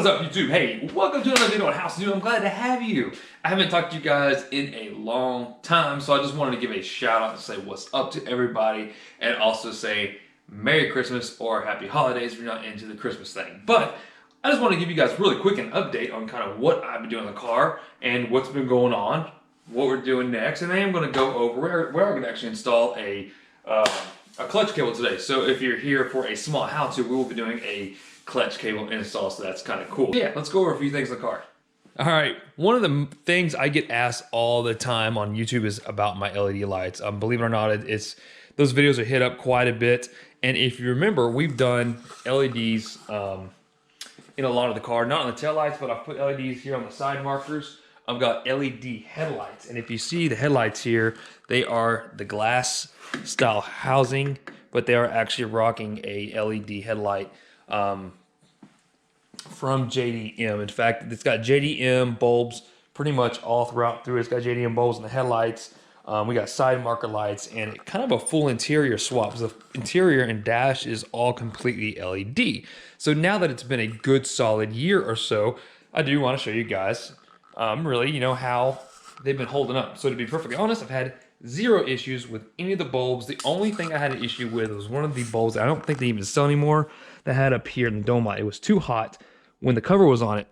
What's up, YouTube? Hey, welcome to another video on House New. I'm glad to have you. I haven't talked to you guys in a long time, so I just wanted to give a shout out and say what's up to everybody, and also say Merry Christmas or Happy Holidays if you're not into the Christmas thing. But I just want to give you guys really quick an update on kind of what I've been doing in the car and what's been going on, what we're doing next, and then I'm going to go over where we're going to actually install a clutch cable today. So if you're here for a small how-to, we will be doing a clutch cable install, so that's kind of cool. Yeah, let's go over a few things in the car. All right, one of the things I get asked all the time on YouTube is about my LED lights. Believe it or not, it's those videos are hit up quite a bit. And if you remember, we've done LEDs in a lot of the car, not on the tail lights, but I've put LEDs here on the side markers. I've got LED headlights, and if you see the headlights here, they are the glass style housing, but they are actually rocking a LED headlight from JDM. In fact, it's got JDM bulbs pretty much all throughout through. It's got JDM bulbs in the headlights. We got side marker lights and kind of a full interior swap. So the interior and dash is all completely LED. So now that it's been a good solid year or so, I do want to show you guys really, you know, how they've been holding up. So to be perfectly honest, I've had zero issues with any of the bulbs. The only thing I had an issue with was one of the bulbs I don't think they even sell anymore that had up here in the dome light. It was too hot when the cover was on it.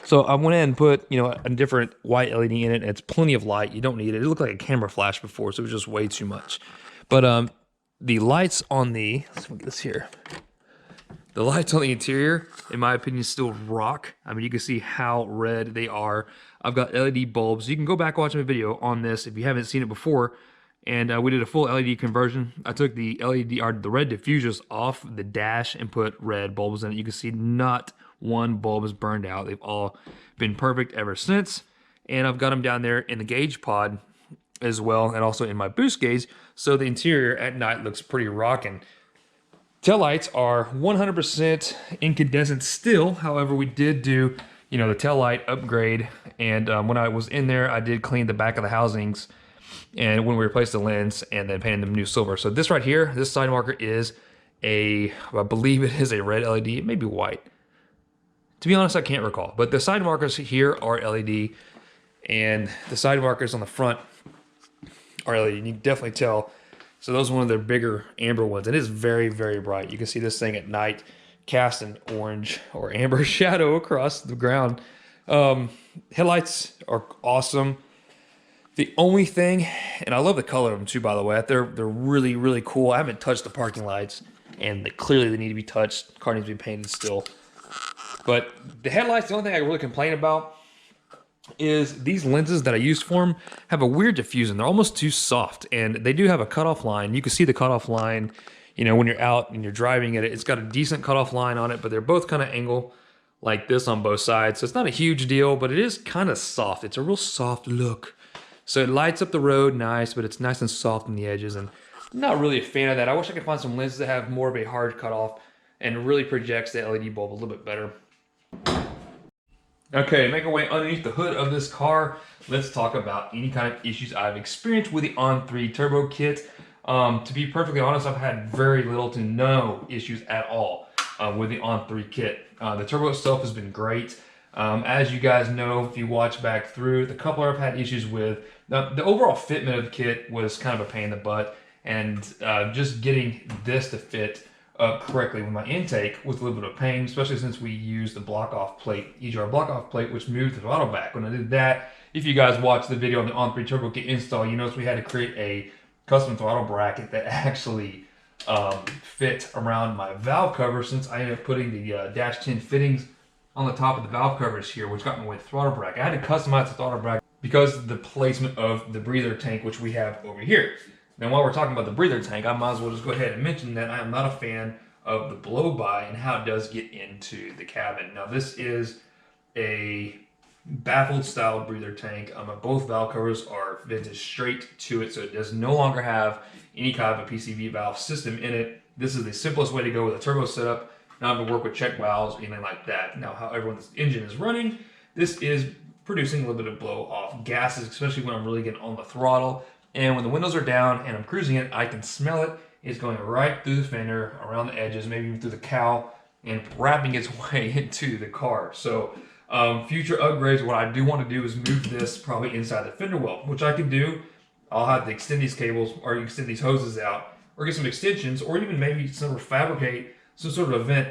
So I went in and put, you know, a different white LED in it, and it's plenty of light. You don't need it. It looked like a camera flash before, so it was just way too much. But the lights on the, let's look at this here. The lights on the interior, in my opinion, still rock. I mean, you can see how red they are. I've got LED bulbs. You can go back and watch my video on this if you haven't seen it before. And we did a full LED conversion. I took the LED, or the red diffusers off the dash and put red bulbs in it. You can see not one bulb is burned out. They've all been perfect ever since. And I've got them down there in the gauge pod as well, and also in my boost gauge. So the interior at night looks pretty rocking. Tail lights are 100% incandescent still. However, we did do, you know, the tail light upgrade. And when I was in there, I did clean the back of the housings and when we replaced the lens and then painted them new silver. So this right here, this side marker is I believe it is a red LED. It may be white. To be honest, I can't recall. But the side markers here are LED, and the side markers on the front are LED. And you can definitely tell. So those are one of their bigger amber ones. It is very, very bright. You can see this thing at night cast an orange or amber shadow across the ground. Headlights are awesome. The only thing, and I love the color of them too, by the way. They're really, really cool. I haven't touched the parking lights, and clearly they need to be touched. The car needs to be painted still. But the headlights, the only thing I really complain about is these lenses that I used for them have a weird diffusion. They're almost too soft, and they do have a cutoff line. You can see the cutoff line, you know, when you're out and you're driving it. It's got a decent cutoff line on it, but they're both kind of angle like this on both sides. So it's not a huge deal, but it is kind of soft. It's a real soft look. So it lights up the road nice, but it's nice and soft on the edges, and I'm not really a fan of that. I wish I could find some lenses that have more of a hard cutoff and really projects the LED bulb a little bit better. Okay, make our way underneath the hood of this car. Let's talk about any kind of issues I've experienced with the On3 turbo kit. To be perfectly honest, I've had very little to no issues at all with the On3 kit. The turbo itself has been great. As you guys know, if you watch back through, the coupler I've had issues with. The overall fitment of the kit was kind of a pain in the butt, and just getting this to fit up correctly with my intake was a little bit of pain, especially since we used the block-off plate, EGR block-off plate, which moved the throttle back. When I did that, if you guys watched the video on the On3 turbo kit install, you notice we had to create a custom throttle bracket that actually fit around my valve cover, since I ended up putting the dash 10 fittings on the top of the valve covers here, which got in the way of the throttle bracket. I had to customize the throttle bracket because of the placement of the breather tank, which we have over here. Now, while we're talking about the breather tank, I might as well just go ahead and mention that I am not a fan of the blow-by and how it does get into the cabin. Now, this is a baffled style breather tank. Both valve covers are vented straight to it, so it does no longer have any kind of a PCV valve system in it. This is the simplest way to go with a turbo setup, not having to work with check valves or anything like that. Now, however, when this engine is running, this is producing a little bit of blow-off gases, especially when I'm really getting on the throttle. And when the windows are down and I'm cruising it, I can smell it. It's going right through the fender, around the edges, maybe even through the cowl, and wrapping its way into the car. So future upgrades, what I do want to do is move this probably inside the fender well, which I can do. I'll have to extend these cables or extend these hoses out or get some extensions or even maybe fabricate some sort of a vent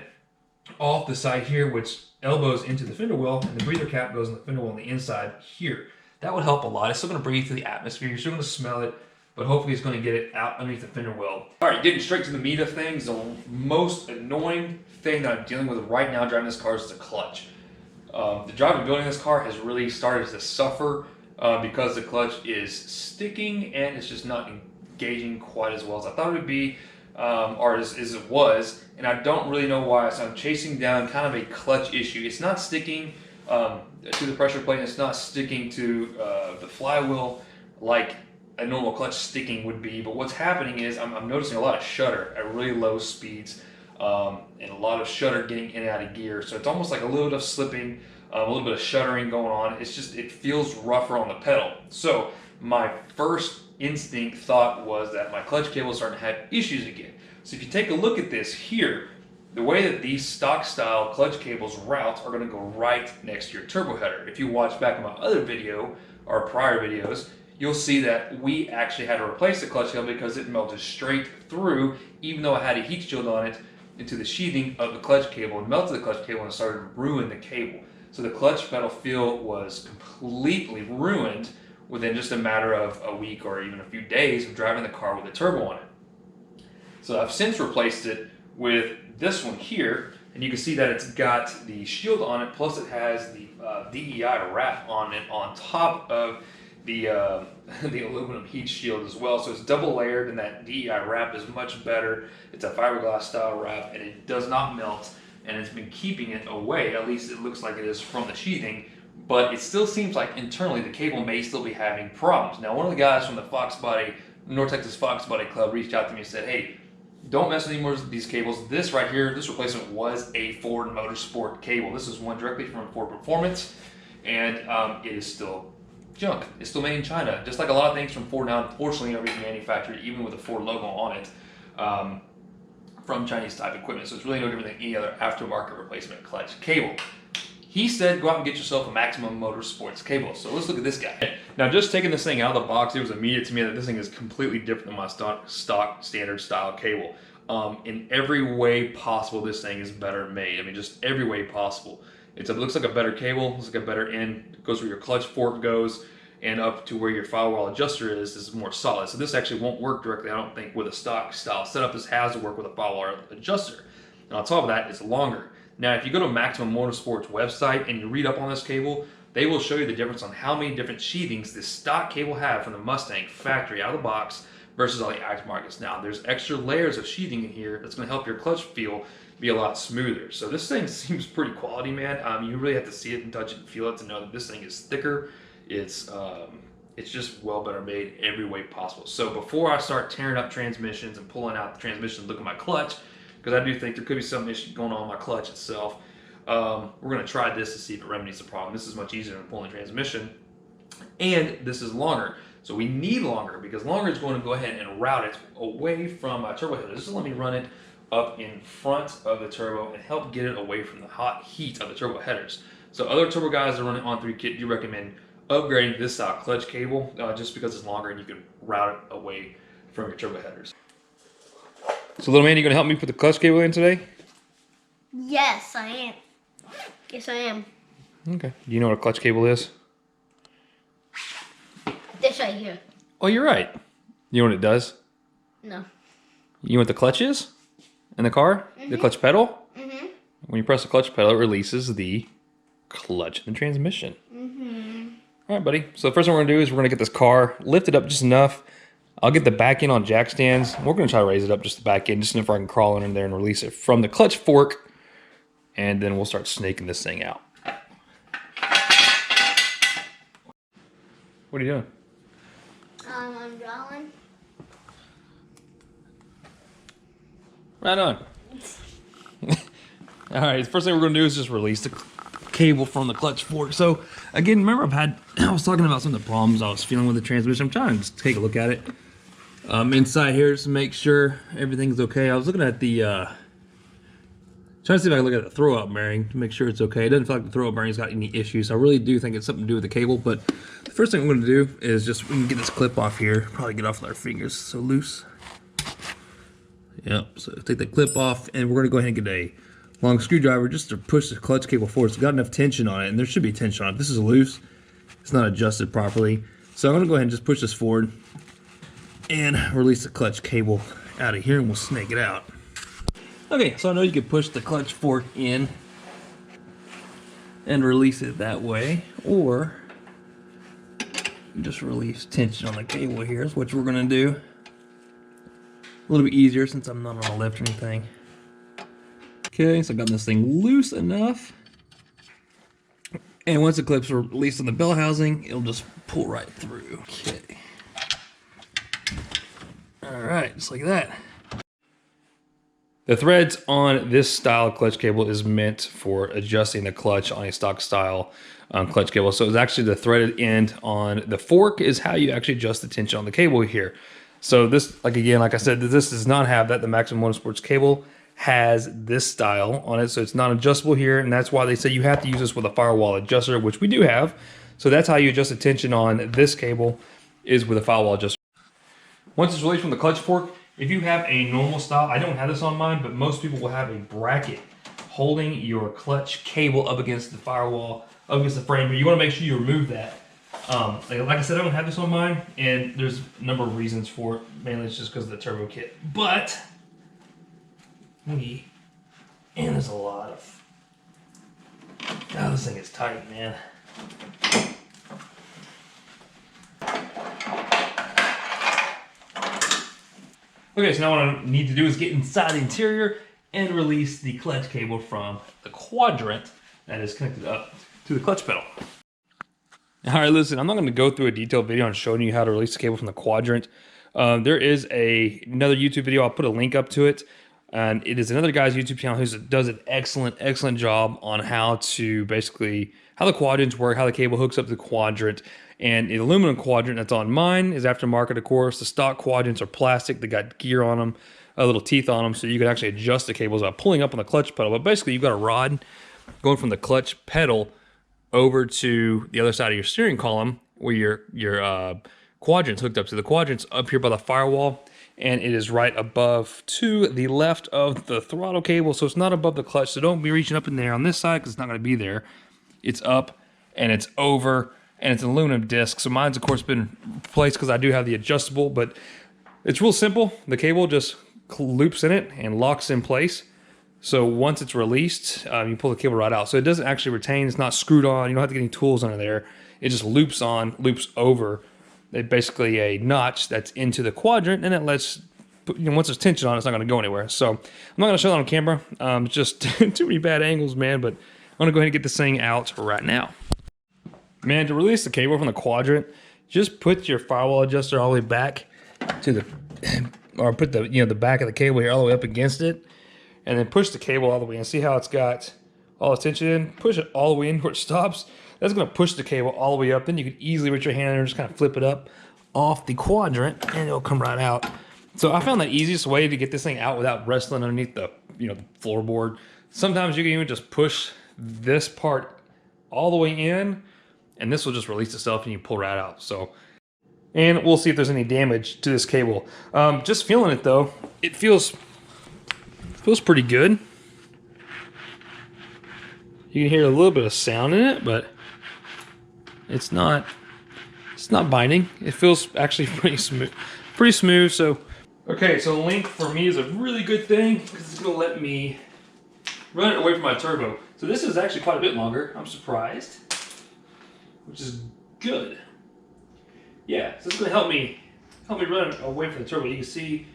off the side here, which elbows into the fender well, and the breather cap goes in the fender well on the inside here. That would help a lot. It's still going to breathe through the atmosphere. You're still going to smell it, but hopefully it's going to get it out underneath the fender well. All right, getting straight to the meat of things, the most annoying thing that I'm dealing with right now driving this car is the clutch. The drivability of this car has really started to suffer because the clutch is sticking and it's just not engaging quite as well as I thought it would be, or as it was, and I don't really know why. So I'm chasing down kind of a clutch issue. It's not sticking to the pressure plate, and it's not sticking to the flywheel like a normal clutch sticking would be. But what's happening is I'm noticing a lot of shudder at really low speeds, and a lot of shudder getting in and out of gear. So it's almost like a little bit of slipping, a little bit of shuddering going on. It's just, it feels rougher on the pedal. So my first instinct thought was that my clutch cable is starting to have issues again. So if you take a look at this here, the way that these stock style clutch cables route are going to go right next to your turbo header. If you watch back in my other video or prior videos, you'll see that we actually had to replace the clutch cable because it melted straight through, even though I had a heat shield on it, into the sheathing of the clutch cable, and melted the clutch cable and started to ruin the cable. So the clutch pedal feel was completely ruined within just a matter of a week or even a few days of driving the car with a turbo on it. So I've since replaced it with this one here, and you can see that it's got the shield on it, plus it has the DEI wrap on it on top of the aluminum heat shield as well. So it's double layered, and that DEI wrap is much better. It's a fiberglass style wrap, and it does not melt, and it's been keeping it away. At least it looks like it is from the sheathing, but it still seems like internally the cable may still be having problems. Now, one of the guys from the North Texas Fox Body Club reached out to me and said, hey, don't mess with any more of these cables. This right here, this replacement was a Ford Motorsport cable. This is one directly from Ford Performance, and it is still junk. It's still made in China. Just like a lot of things from Ford now, unfortunately, are being manufactured, even with a Ford logo on it, from Chinese type equipment. So it's really no different than any other aftermarket replacement clutch cable. He said, go out and get yourself a Maximum Motorsports cable. So let's look at this guy. Now, just taking this thing out of the box, it was immediate to me that this thing is completely different than my stock standard style cable. In every way possible, this thing is better made. I mean, just every way possible. It looks like a better cable, looks like a better end. It goes where your clutch fork goes, and up to where your firewall adjuster is more solid. So this actually won't work directly, I don't think, with a stock style setup. This has to work with a firewall adjuster. And on top of that, it's longer. Now, if you go to Maximum Motorsports website and you read up on this cable, they will show you the difference on how many different sheathings this stock cable have from the Mustang factory out of the box versus all the aftermarkets. Now, there's extra layers of sheathing in here that's going to help your clutch feel be a lot smoother. So this thing seems pretty quality, man. You really have to see it and touch it and feel it to know that this thing is thicker. It's just well better made every way possible. So before I start tearing up transmissions and pulling out the transmission and look at my clutch, because I do think there could be some issue going on with my clutch itself, we're going to try this to see if it remedies the problem. This is much easier than pulling the transmission, and this is longer. So we need longer, because longer is going to go ahead and route it away from my turbo header. Just let me run it up in front of the turbo and help get it away from the hot heat of the turbo headers. So other turbo guys that run it on 3 kit do recommend upgrading this style clutch cable just because it's longer and you can route it away from your turbo headers. So little man, you gonna help me put the clutch cable in today? Yes, I am. Yes, I am. Okay. Do you know what a clutch cable is? This right here. Oh, you're right. You know what it does? No. You know what the clutch is? In the car? Mm-hmm. The clutch pedal? Mm-hmm. When you press the clutch pedal, it releases the clutch and the transmission. Mm-hmm. All right, buddy. So the first thing we're going to do is we're going to get this car lifted up just enough. I'll get the back end on jack stands. We're going to try to raise it up just the back end, just enough where I can crawl in there and release it from the clutch fork. And then we'll start snaking this thing out. What are you doing? I'm drawing. Right on. All right, the first thing we're going to do is just release the cable from the clutch fork. So again, remember I was talking about some of the problems I was feeling with the transmission. I'm trying to just take a look at it inside here just to make sure everything's okay. I was looking at the Trying to see if I can look at the throw-up bearing to make sure it's okay. It doesn't feel like the throw-up bearing's got any issues. I really do think it's something to do with the cable, but the first thing I'm going to do is just, we can get this clip off here. Probably get off with our fingers, it's so loose. Yep, so take the clip off, and we're going to go ahead and get a long screwdriver just to push the clutch cable forward. It's got enough tension on it, and there should be tension on it. This is loose. It's not adjusted properly. So I'm going to go ahead and just push this forward and release the clutch cable out of here, and we'll snake it out. Okay, so I know you can push the clutch fork in and release it that way, or just release tension on the cable here is what we're gonna do. A little bit easier since I'm not on a lift or anything. Okay, so I got this thing loose enough. And once the clips are released on the bell housing, it'll just pull right through. Okay. All right, just like that. The threads on this style clutch cable is meant for adjusting the clutch on a stock style clutch cable. So it's actually the threaded end on the fork is how you actually adjust the tension on the cable here. So this, like I said, this does not have that. The Maximum Motorsports cable has this style on it, so it's not adjustable here, and that's why they say you have to use this with a firewall adjuster, which we do have. So that's how you adjust the tension on this cable, is with a firewall adjuster. Once it's released from the clutch fork, if you have a normal style, I don't have this on mine, but most people will have a bracket holding your clutch cable up against the firewall, up against the frame, but you want to make sure you remove that. Like I said, I don't have this on mine, and there's a number of reasons for it. Mainly it's just because of the turbo kit. But, and there's a lot of, God, this thing is tight, man. Okay, so now what I need to do is get inside the interior and release the clutch cable from the quadrant that is connected up to the clutch pedal. All right, listen, I'm not going to go through a detailed video on showing you how to release the cable from the quadrant. There is another YouTube video. I'll put a link up to it. And it is another guy's YouTube channel who does an excellent job on how to basically, how the quadrants work, how the cable hooks up to the quadrant. And the aluminum quadrant that's on mine is aftermarket, of course. The stock quadrants are plastic. They got gear on them, little teeth on them, so you can actually adjust the cables by pulling up on the clutch pedal. But basically, you've got a rod going from the clutch pedal over to the other side of your steering column where your quadrant's hooked up to. The quadrant's up here by the firewall, and it is right above to the left of the throttle cable, so it's not above the clutch. So don't be reaching up in there on this side because it's not going to be there. It's up and it's over, and it's an aluminum disc. So mine's of course been replaced because I do have the adjustable, but it's real simple. The cable just loops in it and locks in place. So once it's released, you pull the cable right out. So it doesn't actually retain, it's not screwed on. You don't have to get any tools under there. It just loops on, loops over. It's basically a notch that's into the quadrant, and it lets, once there's tension on it, it's not going to go anywhere. So I'm not going to show that on camera. It's just too many bad angles, man, but I'm going to go ahead and get this thing out right now. Man, to release the cable from the quadrant, just put your firewall adjuster all the way back to the, or put the, the back of the cable here all the way up against it, and then push the cable all the way in. See how it's got all the tension in? Push it all the way in where it stops. That's going to push the cable all the way up. Then you can easily reach your hand in and just kind of flip it up off the quadrant, and it'll come right out. So I found the easiest way to get this thing out without wrestling underneath the, the floorboard. Sometimes you can even just push this part all the way in, and this will just release itself, and you pull right out. So, and we'll see if there's any damage to this cable. Just feeling it though, it feels pretty good. You can hear a little bit of sound in it, but it's not binding. It feels actually pretty smooth. So, okay, so the link for me is a really good thing because it's gonna let me run it away from my turbo. So this is actually quite a bit longer. I'm surprised, which is good. Yeah, so it's gonna help me run it away from the turbo. You can see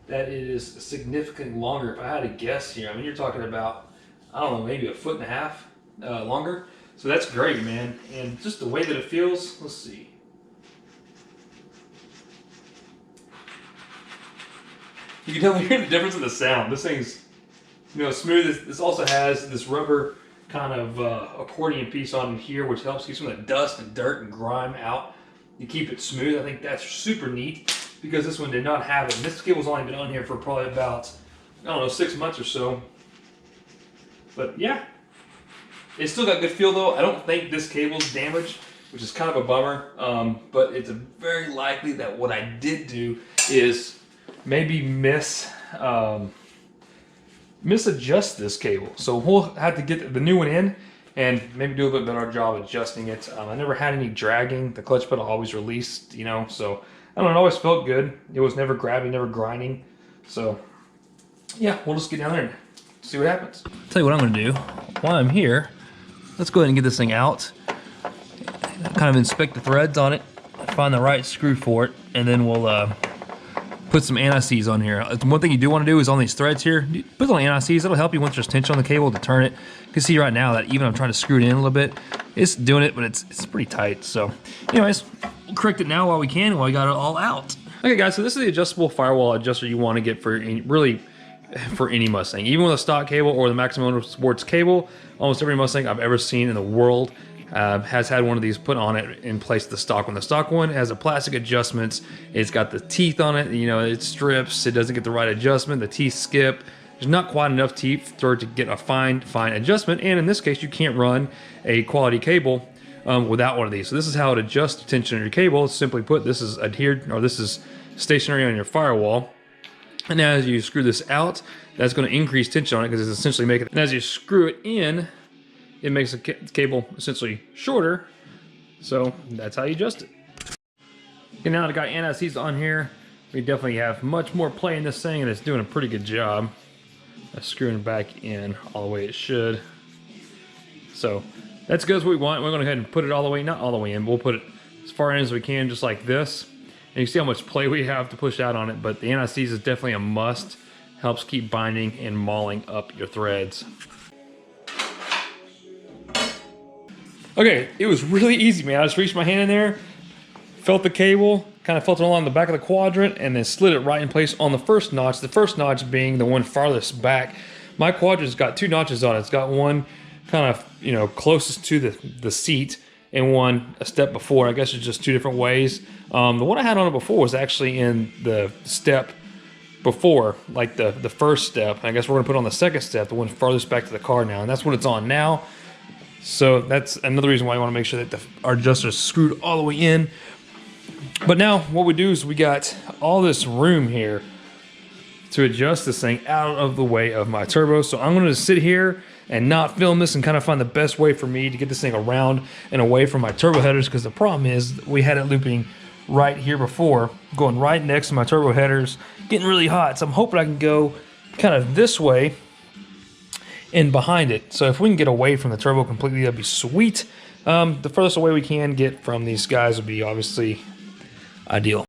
that it is significantly longer. If I had to guess here, I mean, you're talking about, I don't know, maybe 1.5 feet longer. So that's great, man. And just the way that it feels, let's see. You can tell hear the difference in the sound. This thing's, smooth. This also has this rubber kind of accordion piece on here, which helps keep some of that dust and dirt and grime out. You keep it smooth. I think that's super neat because this one did not have it. And this cable's only been on here for probably about, I don't know, 6 months or so. But yeah, it's still got good feel though. I don't think this cable's damaged, which is kind of a bummer. But it's very likely that what I did do is maybe misadjust this cable. So we'll have to get the new one in and maybe do a bit better job adjusting it. I never had any dragging. The clutch pedal always released, you know, so I don't know, it always felt good. It was never grabbing, never grinding. So yeah, we'll just get down there and see what happens. Tell you what I'm gonna do while I'm here. Let's go ahead and get this thing out. Kind of inspect the threads on it, find the right screw for it, and then we'll put some anti-seize on here. One thing you do want to do is on these threads here, put on anti-seize. It'll help you once there's tension on the cable to turn it. You can see right now that even I'm trying to screw it in a little bit, it's doing it, but it's pretty tight. So anyways, we'll correct it now while we can, while we got it all out. Okay guys, so this is the adjustable firewall adjuster you want to get for any Mustang. Even with a stock cable or the Maximum Motorsports cable, almost every Mustang I've ever seen in the world has had one of these put on it in place of the stock one. The stock one has the plastic adjustments. It's got the teeth on it. You know, it strips. It doesn't get the right adjustment. The teeth skip. There's not quite enough teeth for it to get a fine adjustment. And in this case, you can't run a quality cable without one of these. So this is how it adjusts tension on your cable. Simply put, this is adhered, or this is stationary on your firewall. And as you screw this out, that's going to increase tension on it because it's essentially making it. And as you screw it in, it makes the cable essentially shorter. So that's how you adjust it. Okay, now that I got anti-seize on here, we definitely have much more play in this thing, and it's doing a pretty good job of screwing it back in all the way it should. So that's good as we want. We're going to go ahead and put it all the way, not all the way in, but we'll put it as far in as we can, just like this. And you see how much play we have to push out on it, but the anti-seize is definitely a must. Helps keep binding and mauling up your threads. Okay, it was really easy, man. I just reached my hand in there, felt the cable, kind of felt it along the back of the quadrant, and then slid it right in place on the first notch. The first notch being the one farthest back. My quadrant's got two notches on it. It's got one kind of, you know, closest to the seat, and one a step before. I guess it's just two different ways. The one I had on it before was actually in the step before, like the first step. I guess we're gonna put on the second step, the one farthest back to the car now, and that's what it's on now. So that's another reason why I want to make sure that our adjuster is screwed all the way in. But now what we do is we got all this room here to adjust this thing out of the way of my turbo. So I'm going to sit here and not film this and kind of find the best way for me to get this thing around and away from my turbo headers, because the problem is we had it looping right here before, going right next to my turbo headers, getting really hot. So I'm hoping I can go kind of this way and behind it. So if we can get away from the turbo completely, that'd be sweet. The furthest away we can get from these guys would be obviously ideal.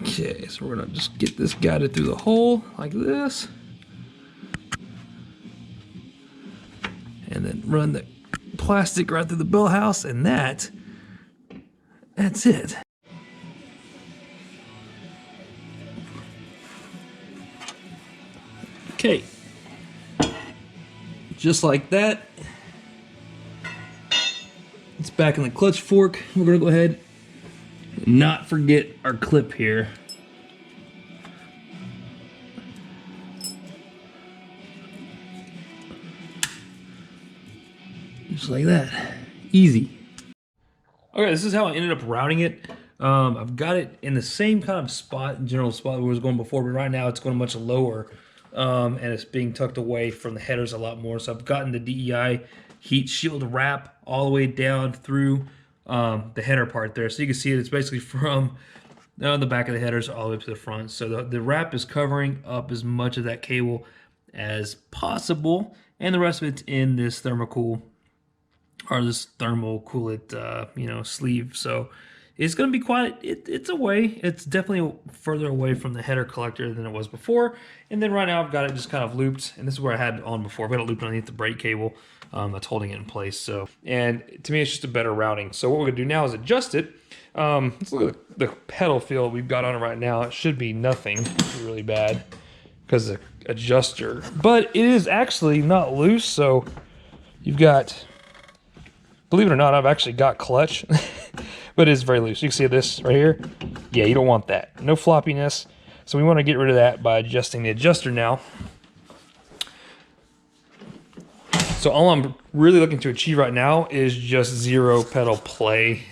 Okay, so we're gonna just get this guided through the hole like this, and then run the plastic right through the bell house, and that's it. Okay. Just like that. It's back in the clutch fork. We're gonna go ahead and not forget our clip here. Just like that. Easy. Okay, this is how I ended up routing it. I've got it in the same kind of spot, general spot where it was going before, but right now it's going much lower. And it's being tucked away from the headers a lot more. So I've gotten the DEI heat shield wrap all the way down through the header part there. So you can see it's basically from the back of the headers all the way up to the front. So the wrap is covering up as much of that cable as possible, and the rest of it's in this thermocool, or this thermal coolant, sleeve. So it's going to be quite, it's away. It's definitely further away from the header collector than it was before. And then right now I've got it just kind of looped, and this is where I had it on before. I've got it looped underneath the brake cable that's holding it in place. So, and to me, it's just a better routing. So what we're going to do now is adjust it. Let's look at the pedal feel we've got on it right now. It should be nothing really bad because of the adjuster. But it is actually not loose, so you've got, believe it or not, I've actually got clutch. But it is very loose. You can see this right here. Yeah, you don't want that. No floppiness. So we want to get rid of that by adjusting the adjuster now. So all I'm really looking to achieve right now is just 0 pedal play.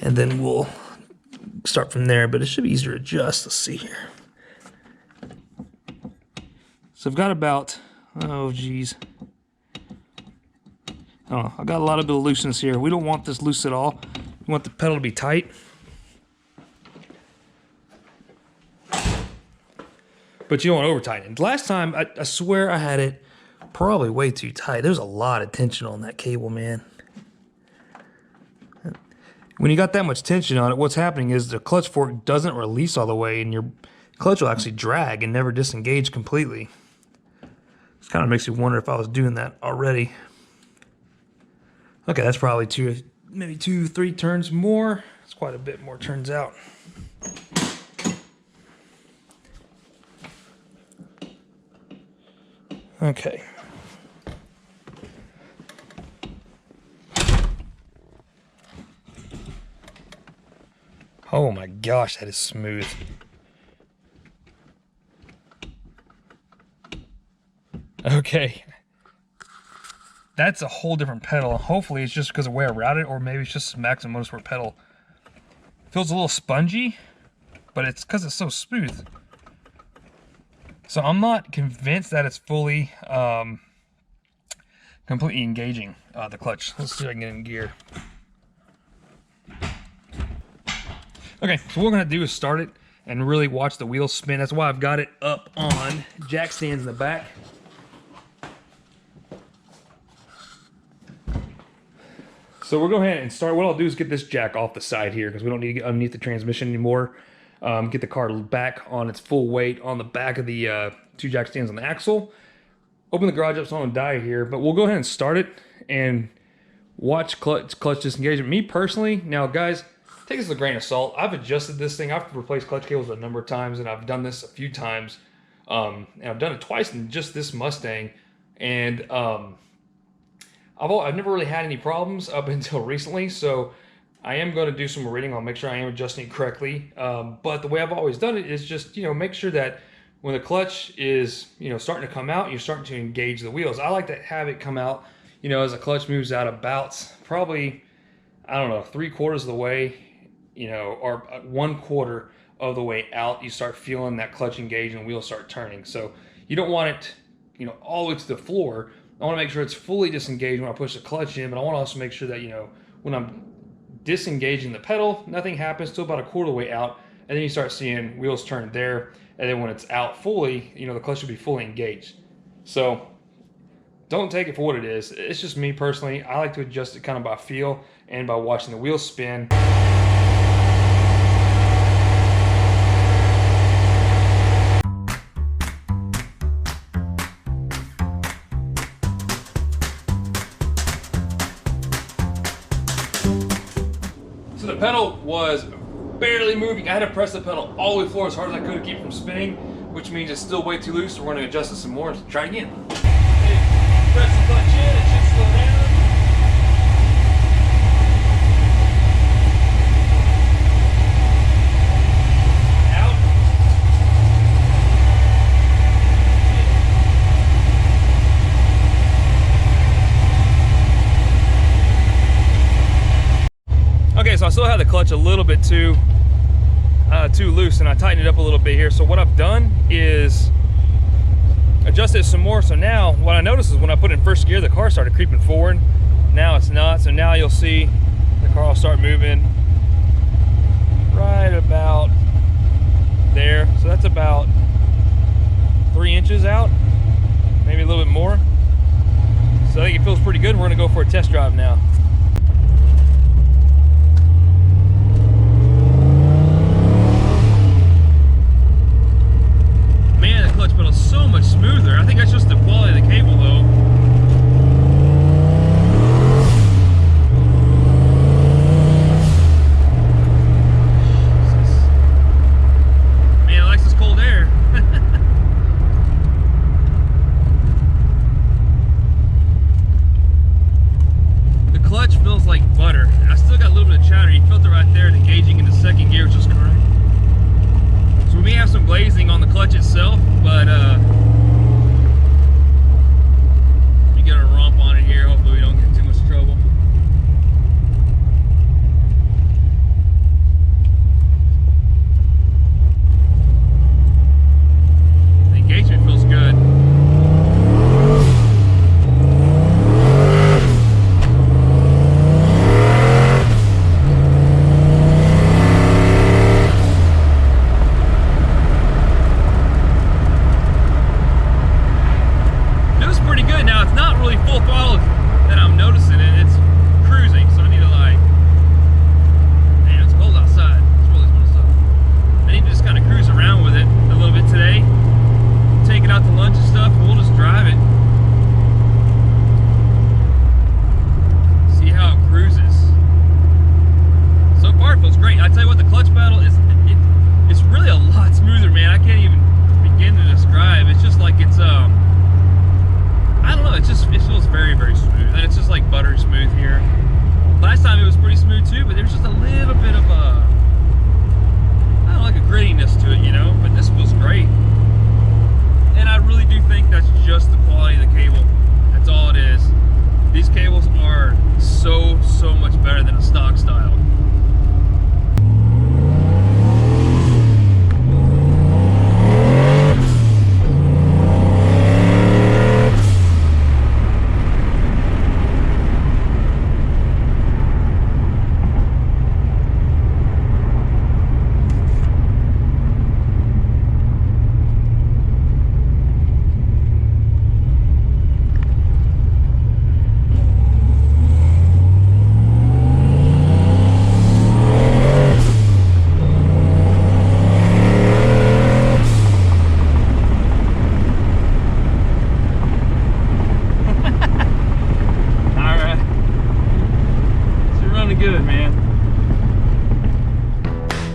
And then we'll start from there, but it should be easier to adjust. Let's see here. So I've got about, oh geez. Oh, I've got a lot of bit of looseness here. We don't want this loose at all. We want the pedal to be tight. But you don't want to over tighten it. Last time, I swear I had it probably way too tight. There's a lot of tension on that cable, man. When you got that much tension on it, what's happening is the clutch fork doesn't release all the way, and your clutch will actually drag and never disengage completely. This kind of makes me wonder if I was doing that already. Okay, that's probably maybe 2-3 turns more. It's quite a bit more turns out. Okay. Oh my gosh, that is smooth. Okay. That's a whole different pedal. Hopefully it's just because of where I routed it, or maybe it's just Maximum Motorsport pedal. Feels a little spongy, but it's because it's so smooth. So I'm not convinced that it's fully, completely engaging the clutch. Let's see if I can get it in gear. Okay, so what we're gonna do is start it and really watch the wheels spin. That's why I've got it up on jack stands in the back. So we'll go ahead and start. What I'll do is get this jack off the side here because we don't need to get underneath the transmission anymore. Get the car back on its full weight on the back of the 2 jack stands on the axle. Open the garage up so I don't die here, but we'll go ahead and start it and watch clutch disengagement. Me personally, now guys, take this with a grain of salt. I've adjusted this thing. I've replaced clutch cables a number of times, and I've done this a few times. And I've done it twice in just this Mustang. And I've never really had any problems up until recently. So I am going to do some reading. I'll make sure I am adjusting it correctly. But the way I've always done it is just, make sure that when the clutch is, starting to come out, you're starting to engage the wheels. I like to have it come out, as the clutch moves out about probably, I don't know, 3/4 of the way, or 1/4 of the way out, you start feeling that clutch engage and wheels start turning. So you don't want it, all the way to the floor. I want to make sure it's fully disengaged when I push the clutch in, but I want to also make sure that, when I'm disengaging the pedal, nothing happens till about 1/4 of the way out, and then you start seeing wheels turn there, and then when it's out fully, the clutch should be fully engaged. So don't take it for what it is. It's just me personally. I like to adjust it kind of by feel and by watching the wheels spin. So the pedal was barely moving. I had to press the pedal all the way forward as hard as I could to keep it from spinning, which means it's still way too loose, so we're going to adjust it some more and try it again. Press the clutch in, it should slow down. Out. Okay, so I still have the clutch a little bit too loose, and I tightened it up a little bit here. So what I've done is adjust it some more. So now what I noticed is when I put it in first gear, the car started creeping forward. Now it's not. So now you'll see the car will start moving right about there. So that's about 3 inches out, maybe a little bit more. So I think it feels pretty good. We're gonna go for a test drive now. Man, the clutch pedal's so much smoother. I think that's just the quality of the cable though. Man, it likes this cold air. The clutch feels like butter. I still got a little bit of chatter. You felt it right there, the engaging in the second gear, which is correct. So we may have some glazing on the clutch itself, but you get a romp on it here. Hopefully we don't get too much trouble. The engagement feels good. So much better than a stock style. Good, man.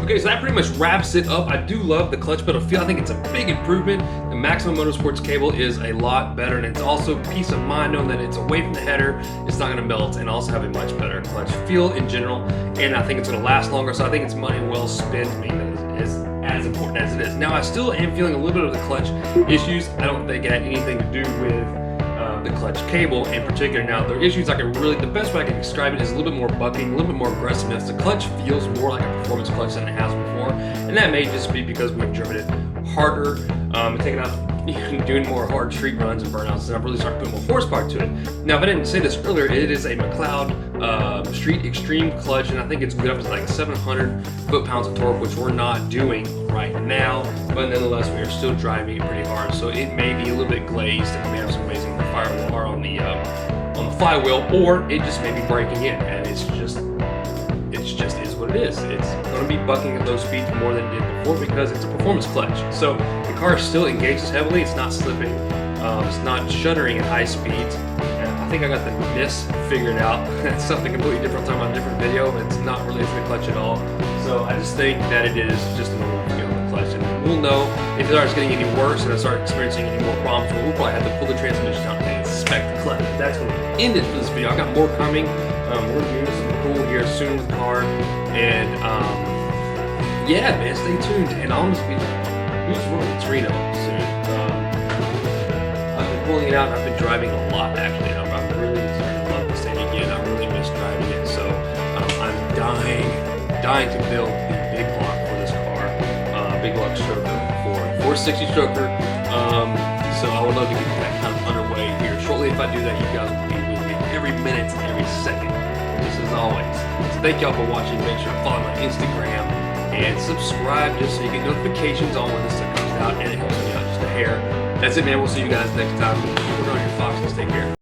Okay, so that pretty much wraps it up. I do love the clutch pedal feel. I think it's a big improvement. The Maximum Motorsports cable is a lot better, and it's also peace of mind knowing that it's away from the header, it's not going to melt, and also have a much better clutch feel in general. And I think it's going to last longer, so I think it's money well spent. I mean, as important as it is. Now, I still am feeling a little bit of the clutch issues. I don't think it had anything to do with the clutch cable in particular. Now, the issues the best way I can describe it is a little bit more bucking, a little bit more aggressiveness. The clutch feels more like a performance clutch than it has before, and that may just be because we've driven it harder, and taken out, doing more hard street runs and burnouts, and I've really started putting more horsepower to it. Now, if I didn't say this earlier, it is a McLeod Street Extreme clutch, and I think it's good up to like 700 foot-pounds of torque, which we're not doing right now, but nonetheless, we are still driving it pretty hard, so it may be a little bit glazed, and we may have some amazing firewall on the flywheel, or it just may be breaking in, and it's just is what it is. It's going to be bucking at those speeds more than it did before because it's a performance clutch. So the car still engages heavily. It's not slipping. It's not shuddering at high speeds. And I think I got the miss figured out. That's something completely different. I'm talking about a different video. It's not related to the clutch at all. So I just think that it is just a normal feel of the clutch, and we'll know if it starts getting any worse and I start experiencing any more problems. We'll probably have to pull the transmission out and inspect the clutch. But that's going to end it for this video. I got more coming. We're doing something cool here soon with the car, and yeah, man, stay tuned. And honestly, who's running Torino soon? I've been pulling it out. I've been driving a lot actually. I'm really starting to love this thing again. I really miss driving it. So I'm dying to build the big block for this car, big block stroker for 460 stroker. So I would love to get that kind of underway here shortly. If I do that, you guys will be with me every minute, every second, just as always. So thank y'all for watching. Make sure to follow my Instagram and subscribe just so you get notifications on when this stuff comes out, and it helps me out just a hair. That's it, man. We'll see you guys next time. We're on your Foxes. Take care.